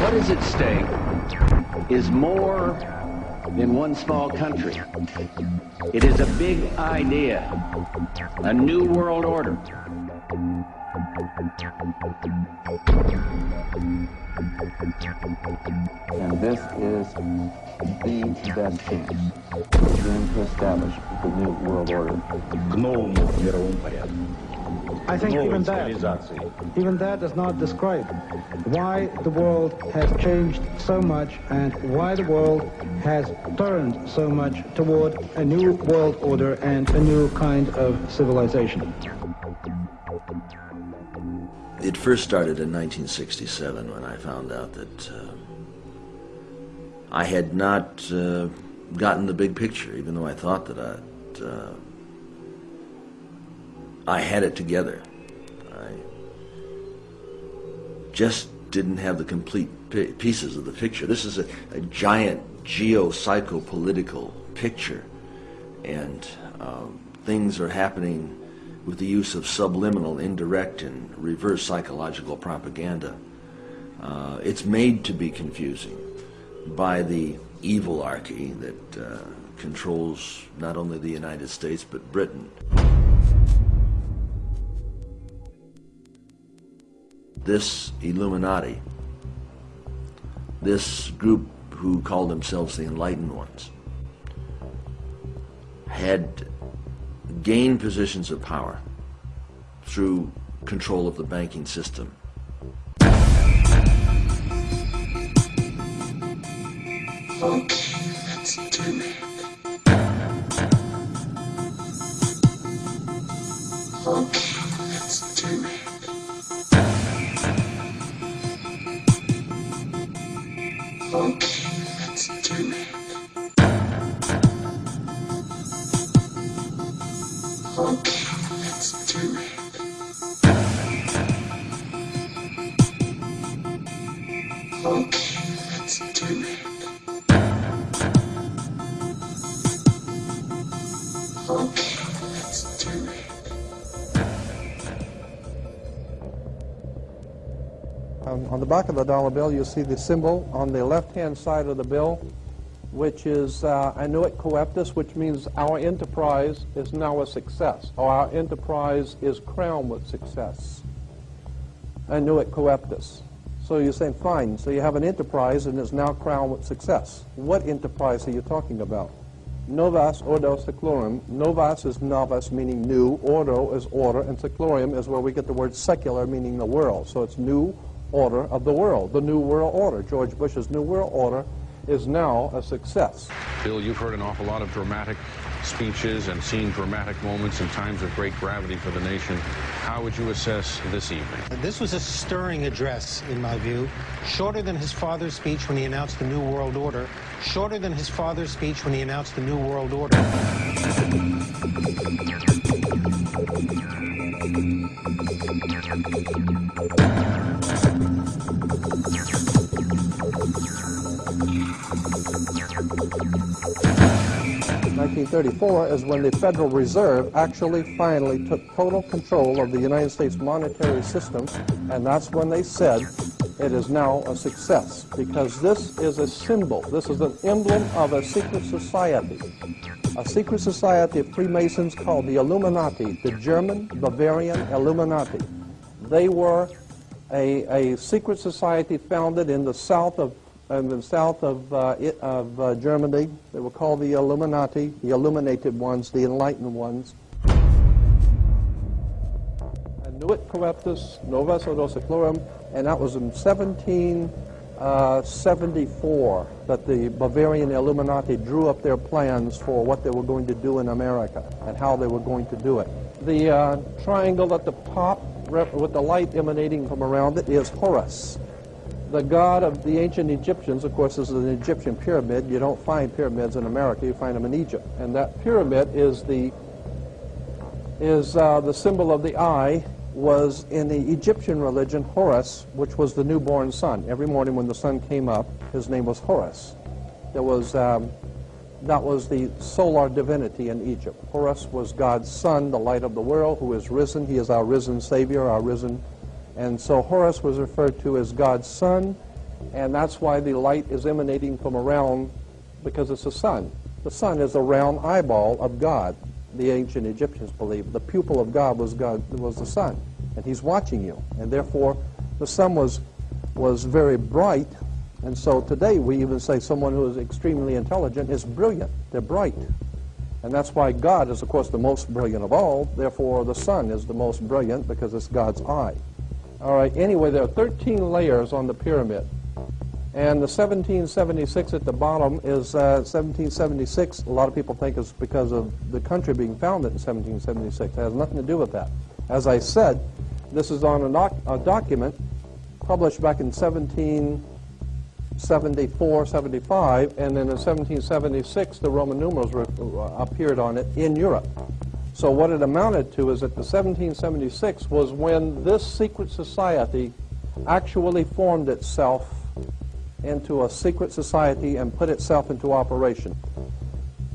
What is at stake is more than one small country. It is a big idea, a new world order. And this is the best chance to begin to establish the new world order. К новому мировому порядку. I think even that does not describe why the world has changed so much and why the world has turned so much toward a new world order and a new kind of civilization. It first started in 1967 when I found out that I had not gotten the big picture, even though I thought that I had it together. I just didn't have the complete pieces of the picture. This is a giant geo-psycho-political picture, and things are happening with the use of subliminal, indirect, and reverse psychological propaganda. It's made to be confusing by the evilarchy that controls not only the United States but Britain. This Illuminati, this group who call themselves the Enlightened Ones, had gained positions of power through control of the banking system. Okay, let's do it. Okay, let's do it. Okay, let's do it. Okay, let's do it. Okay, let's do it. Okay, let's do it. On the back of the dollar bill, you'll see the symbol on the left-hand side of the bill, which is Annuit Coeptus, which means our enterprise is now a success, or our enterprise is crowned with success. Annuit Coeptus. So you're saying, fine, so you have an enterprise and is now crowned with success. What enterprise are you talking about? Novus ordo seclorum. Novus is novus, meaning new. Ordo is order, and seclorum is where we get the word secular, meaning the world. So it's new order of the world, the new world order. George Bush's new world order is now a success. Bill, you've heard an awful lot of dramatic speeches and seen dramatic moments in times of great gravity for the nation. How would you assess this evening? This was a stirring address, in my view, shorter than his father's speech when he announced the New World Order, shorter than his father's speech when he announced the New World Order. 1934 is when the Federal Reserve actually finally took total control of the United States monetary system, and that's when they said it is now a success, because this is a symbol, this is an emblem of a secret society of Freemasons called the Illuminati, the German Bavarian Illuminati. They were a secret society founded in the south of Germany. They were called the Illuminati, the illuminated ones, the enlightened ones. Annuit Coeptus, Novus Ordo Seclorum, and that was in 1774 that the Bavarian Illuminati drew up their plans for what they were going to do in America and how they were going to do it. The triangle at the top with the light emanating from around it is Horus, the god of the ancient Egyptians. Of course, this is an Egyptian pyramid. You don't find pyramids in America, you find them in Egypt. And that pyramid is the symbol of the eye, was in the Egyptian religion Horus, which was the newborn sun. Every morning when the sun came up, his name was Horus. That was the solar divinity in Egypt. Horus was God's son, the light of the world, who is risen. He is our risen Savior, our risen. And so Horus was referred to as God's son, And that's why the light is emanating from around, because it's the sun. The sun is a round eyeball of God. The ancient Egyptians believed the pupil of God was the sun, and he's watching you. And therefore, the sun was very bright. And so today we even say someone who is extremely intelligent is brilliant. They're bright. And that's why God is, of course, the most brilliant of all. Therefore, the sun is the most brilliant because it's God's eye. All right, anyway, there are 13 layers on the pyramid. And the 1776 at the bottom is 1776. A lot of people think it's because of the country being founded in 1776. It has nothing to do with that. As I said, this is on a document published back in 1774, 75, and then in 1776 the Roman numerals appeared on it in Europe. So what it amounted to is that the 1776 was when this secret society actually formed itself into a secret society and put itself into operation.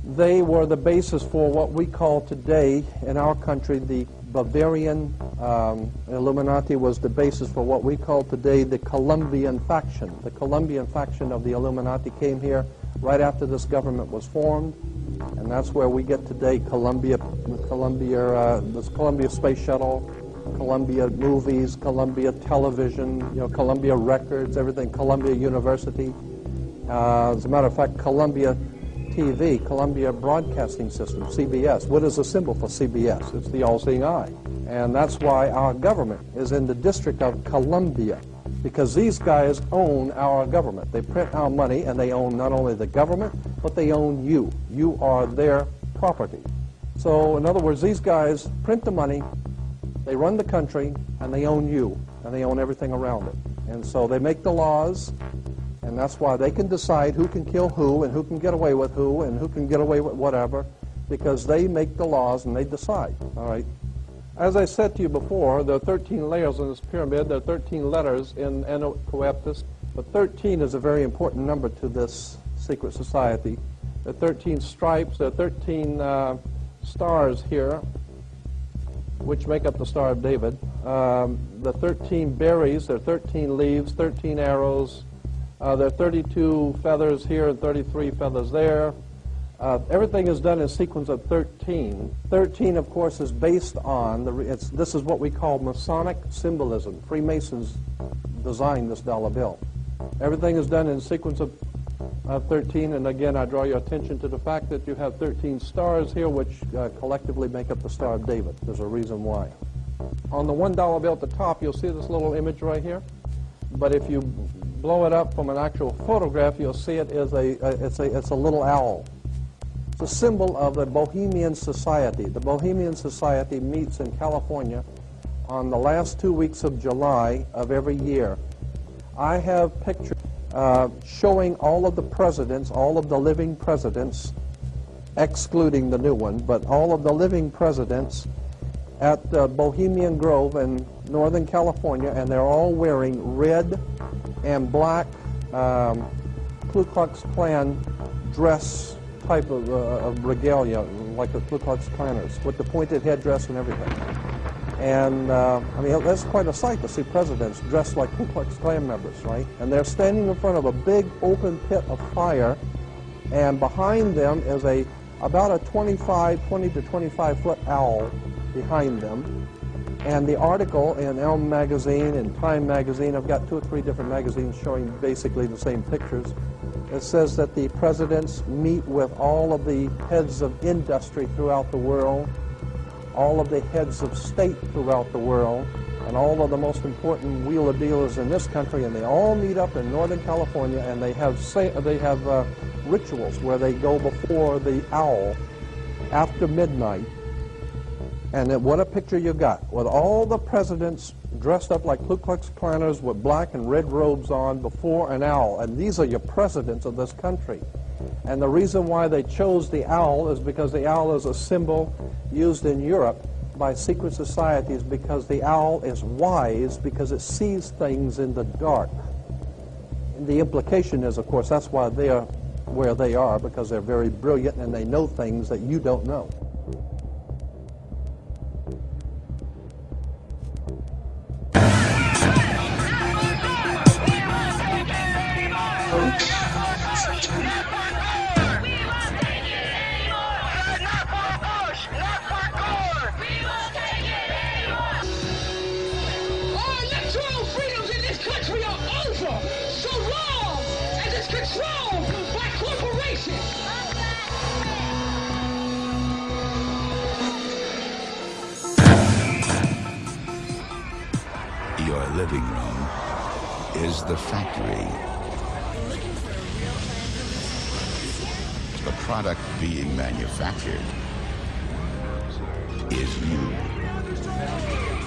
They were the basis for what we call today in our country the Bavarian Illuminati. Was the basis for what we call today the Colombian faction. The Colombian faction of the Illuminati came here right after this government was formed, and that's where we get today Columbia Space Shuttle, Columbia Movies, Columbia Television, Columbia Records, everything, Columbia University. As a matter of fact, Columbia TV, Columbia Broadcasting System, CBS. What is the symbol for CBS? It's the all-seeing eye. And that's why our government is in the District of Columbia, because these guys own our government. They print our money, and they own not only the government, but they own you. You are their property. So, in other words, these guys print the money, they run the country, and they own you, and they own everything around it. And so they make the laws, and that's why they can decide who can kill who, and who can get away with who, and who can get away with whatever, because they make the laws and they decide, all right? As I said to you before, there are 13 layers in this pyramid. There are 13 letters in NWO, but 13 is a very important number to this secret society. There are 13 stripes, there are 13 stars here, which make up the Star of David. The 13 berries, there are 13 leaves, 13 arrows. There are 32 feathers here and 33 feathers there. Everything is done in sequence of 13. 13, of course, is based on, this is what we call Masonic symbolism. Freemasons designed this dollar bill. Everything is done in sequence of 13, and again, I draw your attention to the fact that you have 13 stars here, which collectively make up the Star of David. There's a reason why. On the $1 bill at the top, you'll see this little image right here. But if you blow it up from an actual photograph, you'll see it is it's a little owl. It's a symbol of the Bohemian Society. The Bohemian Society meets in California on the last 2 weeks of July of every year. I have pictures showing all of the presidents, all of the living presidents, excluding the new one, but all of the living presidents at Bohemian Grove in Northern California, and they're all wearing red and black Ku Klux Klan dress type of regalia, like the Ku Klux Klanners, with the pointed headdress and everything. And, I mean, that's quite a sight to see presidents dressed like Ku Klux Klan members, right? And they're standing in front of a big open pit of fire, and behind them is about a 20 to 25-foot owl behind them. And the article in Elm Magazine and Time Magazine, I've got 2 or 3 different magazines showing basically the same pictures. It says that the presidents meet with all of the heads of industry throughout the world, all of the heads of state throughout the world, and all of the most important wheeler dealers in this country, and they all meet up in Northern California, and they have rituals where they go before the owl after midnight. And what a picture you got, with all the presidents dressed up like Ku Klux Klanners with black and red robes on before an owl. And these are your presidents of this country. And the reason why they chose the owl is because the owl is a symbol used in Europe by secret societies, because the owl is wise, because it sees things in the dark. And the implication is, of course, that's why they are where they are, because they're very brilliant and they know things that you don't know. living room is the factory. The product being manufactured is you.